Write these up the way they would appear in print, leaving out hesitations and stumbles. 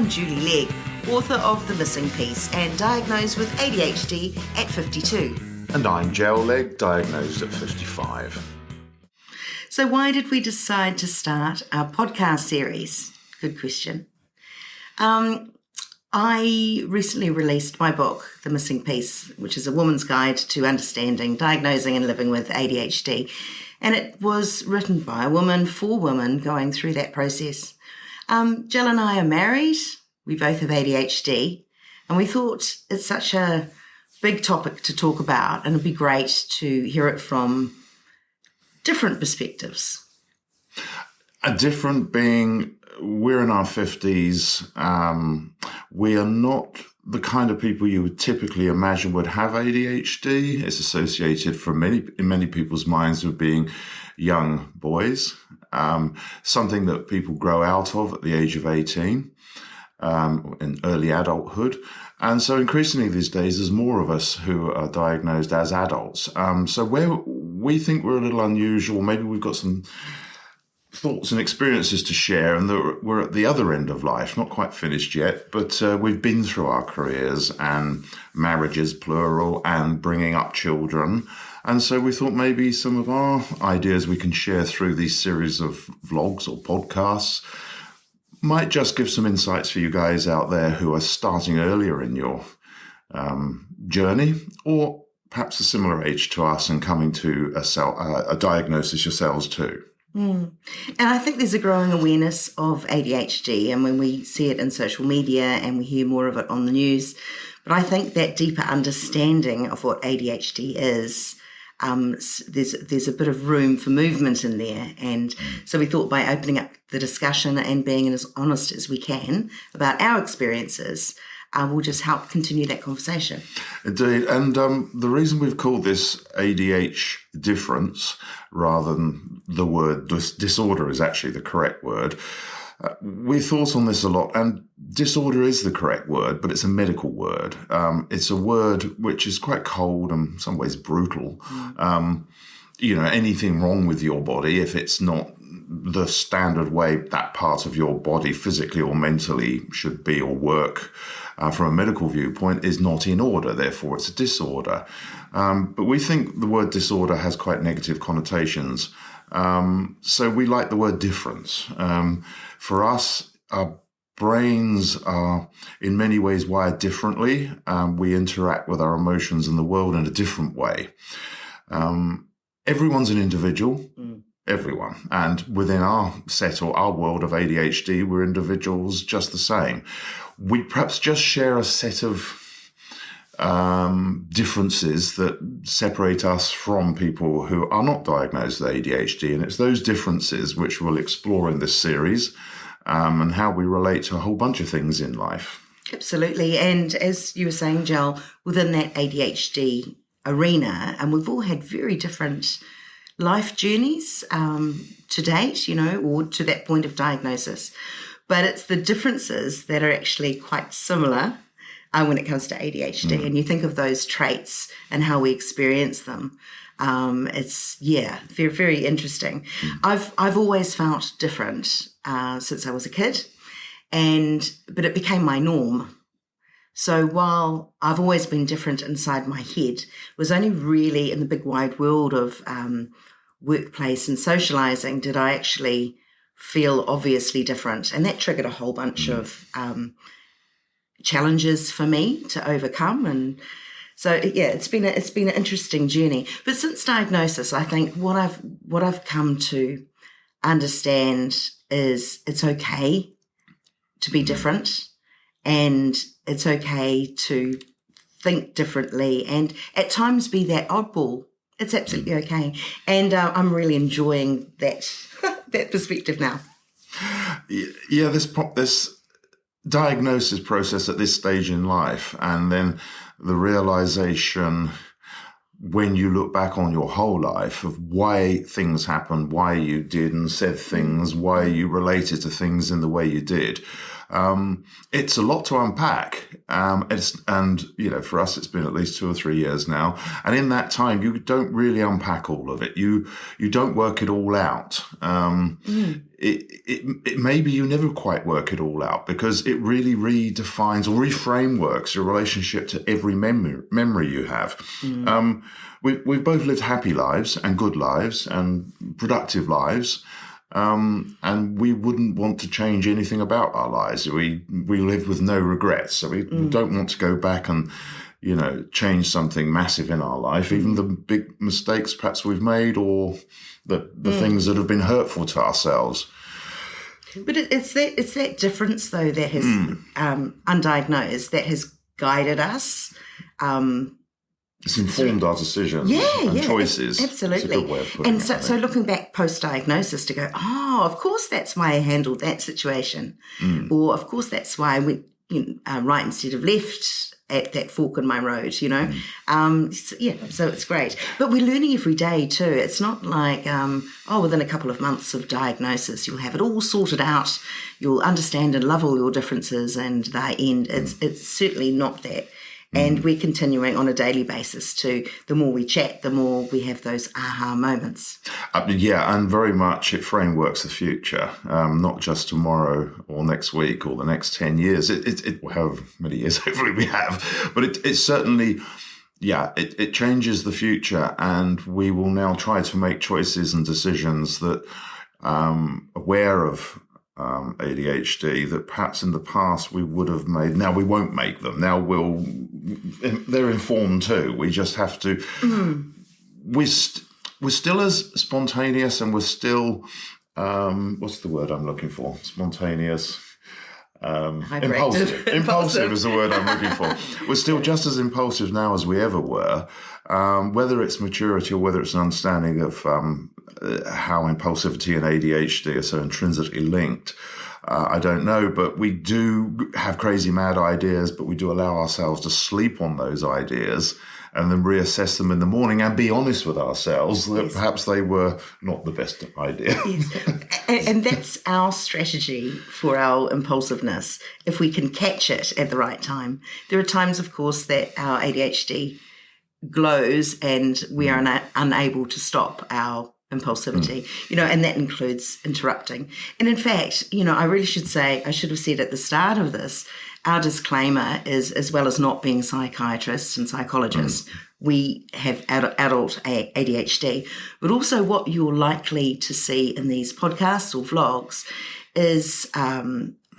I'm Julie Legg, author of The Missing Piece and diagnosed with ADHD at 52. And I'm Gel Legg, diagnosed at 55. So why did we decide to start our podcast series? Good question. I recently released my book, The Missing Piece, which is a woman's guide to understanding, diagnosing and living with ADHD. And it was written by a woman for women going through that process. Jill and I are married. We both have ADHD. And we thought it's such a big topic to talk about, and it'd be great to hear it from different perspectives. A different being, we're in our 50s. We are not the kind of people you would typically imagine would have ADHD. It's associated in many people's minds with being young boys, something that people grow out of at the age of 18, in early adulthood. And so increasingly these days, there's more of us who are diagnosed as adults. So where we think we're a little unusual, maybe we've got some thoughts and experiences to share, and that we're at the other end of life, not quite finished yet, but we've been through our careers and marriages, plural, and bringing up children. And so we thought maybe some of our ideas we can share through these series of vlogs or podcasts might just give some insights for you guys out there who are starting earlier in your journey, or perhaps a similar age to us and coming to a diagnosis yourselves too. And I think there's a growing awareness of ADHD, and when we see it in social media and we hear more of it on the news, but I think that deeper understanding of what ADHD is, there's a bit of room for movement in there. And so we thought by opening up the discussion and being as honest as we can about our experiences, will just help continue that conversation. Indeed. And the reason we've called this ADH difference rather than the word disorder is actually the correct word. We thought on this a lot, and disorder is the correct word, but it's a medical word. It's a word which is quite cold and in some ways brutal. Anything wrong with your body, if it's not the standard way that part of your body physically or mentally should be or work from a medical viewpoint, is not in order. Therefore, it's a disorder. But we think the word disorder has quite negative connotations. So we like the word difference. For us, our brains are in many ways wired differently. We interact with our emotions and the world in a different way. Everyone's an individual. Everyone. And within our set or our world of ADHD, we're individuals just the same. We perhaps just share a set of differences that separate us from people who are not diagnosed with ADHD. And it's those differences which we'll explore in this series, and how we relate to a whole bunch of things in life. Absolutely. And as you were saying, Jill, within that ADHD arena, and we've all had very different life journeys to date, or to that point of diagnosis. But it's the differences that are actually quite similar when it comes to ADHD. And you think of those traits and how we experience them. It's very, very interesting. I've always felt different since I was a kid, but it became my norm. So while I've always been different inside my head, it was only really in the big wide world of workplace and socializing did I actually feel obviously different. And that triggered a whole bunch of challenges for me to overcome. And so, it's been an interesting journey. But since diagnosis, I think what I've come to understand is it's okay to be different, and it's okay to think differently, and at times be that oddball. It's absolutely okay. And I'm really enjoying that that perspective now. Yeah, this diagnosis process at this stage in life, and then the realization when you look back on your whole life of why things happened, why you did and said things, why you related to things in the way you did. It's a lot to unpack. And for us, it's been at least 2 or 3 years now. And in that time, you don't really unpack all of it. You don't work it all out. Maybe you never quite work it all out, because it really redefines or reframeworks your relationship to every memory you have. We've both lived happy lives and good lives and productive lives. And we wouldn't want to change anything about our lives. We live with no regrets. So we don't want to go back and, change something massive in our life, even the big mistakes perhaps we've made, or the things that have been hurtful to ourselves. But it's that difference, though, that has undiagnosed, that has guided us. It's informed our decisions and choices. Absolutely. It's a good way of putting and it, so looking back post-diagnosis to go, of course that's why I handled that situation. Or of course that's why I went right instead of left at that fork in my road, so it's great. But we're learning every day too. It's not like, within a couple of months of diagnosis, you'll have it all sorted out. You'll understand and love all your differences and they end. It's certainly not that. And we're continuing on a daily basis to, the more we chat, the more we have those aha moments. And very much it frameworks the future, not just tomorrow or next week or the next 10 years. It however many years hopefully we have. But it certainly, it changes the future, and we will now try to make choices and decisions that aware of ADHD that perhaps in the past we would have made. Now we won't make them. Now they're informed too. We just have to. We're still as spontaneous, and we're still what's the word I'm looking for? Spontaneous. Impulsive. Impulsive is the word I'm looking for. We're still just as impulsive now as we ever were. Whether it's maturity or whether it's an understanding of how impulsivity and ADHD are so intrinsically linked, I don't know. But we do have crazy mad ideas, but we do allow ourselves to sleep on those ideas and then reassess them in the morning and be honest with ourselves that perhaps they were not the best idea. Yes. And that's our strategy for our impulsiveness, if we can catch it at the right time. There are times, of course, that our ADHD glows and we are unable to stop our impulsivity, and that includes interrupting. And in fact, I really should say, I should have said at the start of this, our disclaimer is, as well as not being psychiatrists and psychologists, we have adult ADHD, but also what you're likely to see in these podcasts or vlogs is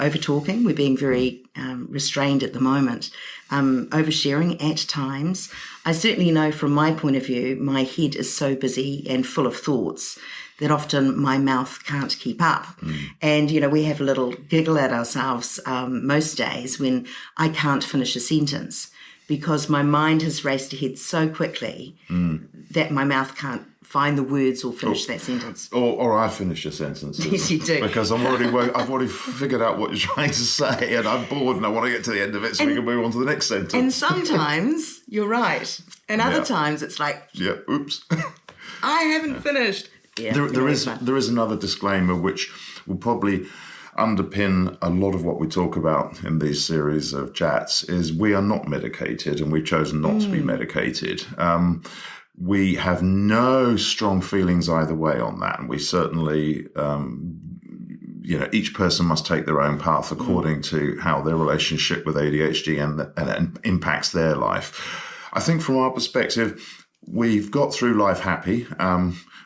over-talking. We're being very restrained at the moment, oversharing at times. I certainly know from my point of view, my head is so busy and full of thoughts that often my mouth can't keep up. And, we have a little giggle at ourselves most days when I can't finish a sentence because my mind has raced ahead so quickly that my mouth can't find the words or finish that sentence. Or I finish your sentences. Yes, you do. Because I've already figured out what you're trying to say, and I'm bored and I want to get to the end of it so we can move on to the next sentence. And sometimes you're right. And other times it's like, oops. I haven't finished. Yeah, there is another disclaimer which will probably underpin a lot of what we talk about in these series of chats, is we are not medicated, and we've chosen not to be medicated. We have no strong feelings either way on that, and we certainly, each person must take their own path according to how their relationship with ADHD and impacts their life. I think from our perspective, we've got through life happy.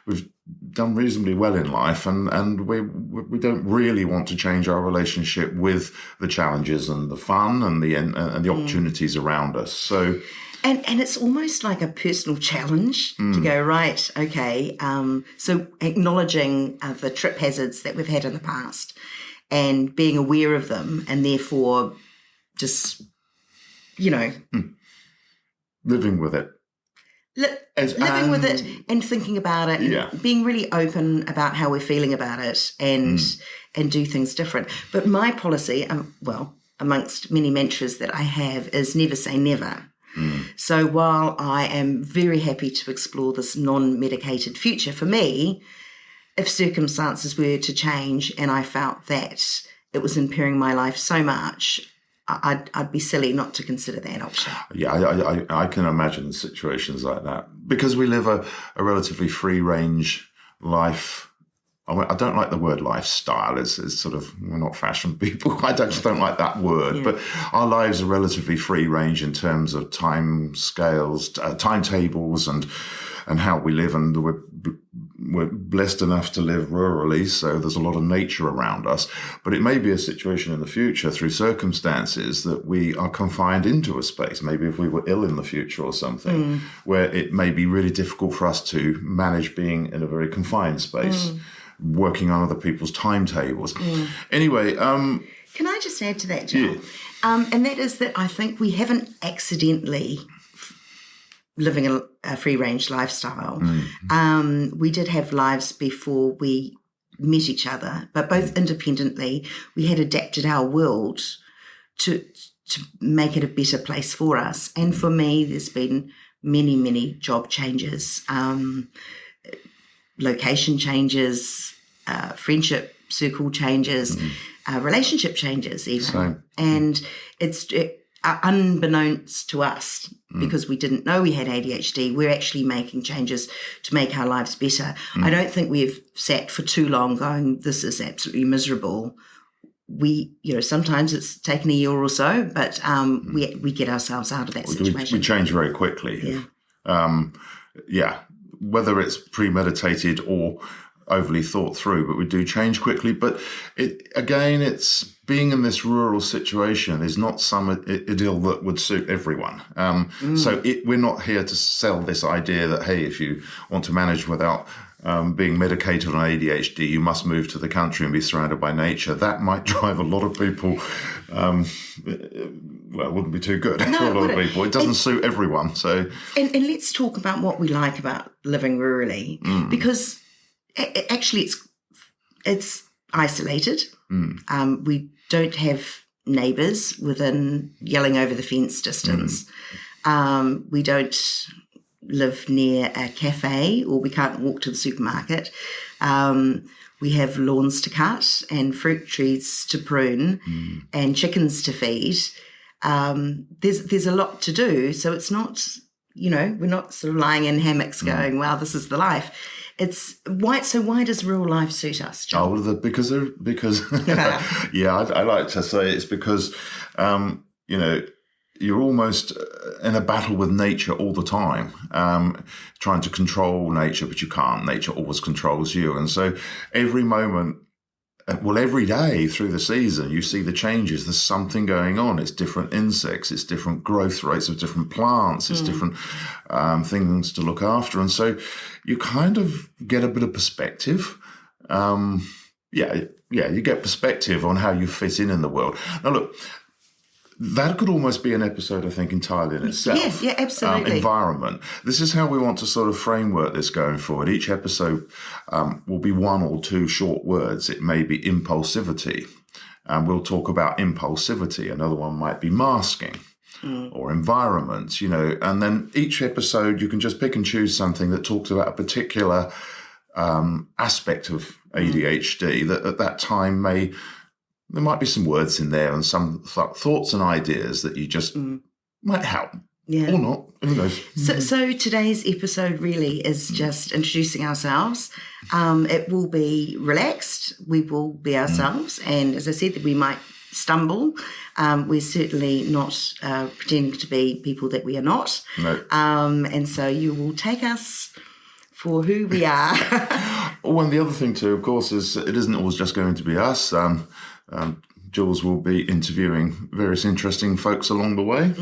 We've done reasonably well in life, and we don't really want to change our relationship with the challenges and the fun and the opportunities around us. So. And it's almost like a personal challenge to go, right, okay, so acknowledging the trip hazards that we've had in the past and being aware of them, and therefore just, living with it. Living with it and thinking about it, and being really open about how we're feeling about it, and do things different. But my policy, amongst many mantras that I have, is never say never. So while I am very happy to explore this non-medicated future, for me, if circumstances were to change and I felt that it was impairing my life so much, I'd be silly not to consider that option. Yeah, I can imagine situations like that. Because we live a relatively free-range life. I don't like the word lifestyle. It's sort of, we're not fashion people. I just don't like that word. Yeah. But our lives are relatively free range in terms of time scales, timetables, and how we live. And we're blessed enough to live rurally, so there's a lot of nature around us. But it may be a situation in the future through circumstances that we are confined into a space. Maybe if we were ill in the future or something, where it may be really difficult for us to manage being in a very confined space. Working on other people's timetables. Anyway, can I just add to that, Joel? Yeah. And that is that I think we haven't accidentally living a free-range lifestyle. We did have lives before we met each other, but both independently, we had adapted our world to make it a better place for us. And for me, there's been many job changes, location changes, friendship circle changes, relationship changes even. Same. And it's unbeknownst to us, because we didn't know we had ADHD, we're actually making changes to make our lives better. I don't think we've sat for too long going, this is absolutely miserable. We, sometimes it's taken a year or so, but we get ourselves out of that situation. We change very quickly. Yeah. Whether it's premeditated or overly thought through, but we do change quickly. But it's being in this rural situation is not some idyll that would suit everyone. So we're not here to sell this idea that, hey, if you want to manage without being medicated on ADHD, you must move to the country and be surrounded by nature. That might drive a lot of people. It wouldn't be too good for a lot of people. It doesn't suit everyone. So, and let's talk about what we like about living rurally, because actually it's isolated. We don't have neighbours within yelling over the fence distance. We don't live near a cafe, or we can't walk to the supermarket. We have lawns to cut and fruit trees to prune and chickens to feed. There's a lot to do. So it's not, we're not sort of lying in hammocks going, wow, this is the life. It's why. So why does rural life suit us, John? Oh, because yeah, I like to say it's because, you're almost in a battle with nature all the time, trying to control nature, but you can't. Nature always controls you. And so every moment, every day through the season, you see the changes. There's something going on. It's different insects. It's different growth rates of different plants. It's different things to look after. And so you kind of get a bit of perspective. You get perspective on how you fit in the world. Now, look, that could almost be an episode, I think, entirely in itself. Yeah, absolutely. Environment. This is how we want to sort of framework this going forward. Each episode will be one or two short words. It may be impulsivity, and we'll talk about impulsivity. Another one might be masking or environment, and then each episode you can just pick and choose something that talks about a particular aspect of ADHD that at that time there might be some words in there and some thoughts and ideas that you just might help. Yeah. Or not. Who knows? So today's episode really is just introducing ourselves. It will be relaxed. We will be ourselves. And as I said, we might stumble. We're certainly not pretending to be people that we are not. No. And so you will take us for who we are. Oh, and the other thing too, of course, is it isn't always just going to be us. Jules will be interviewing various interesting folks along the way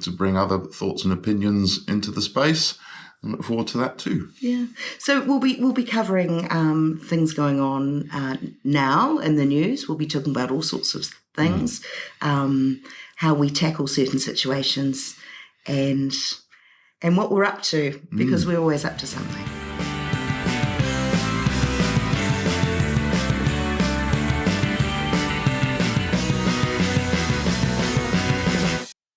to bring other thoughts and opinions into the space. I look forward to that too. Yeah. So we'll be covering things going on now in the news. We'll be talking about all sorts of things, how we tackle certain situations, and what we're up to, because we're always up to something.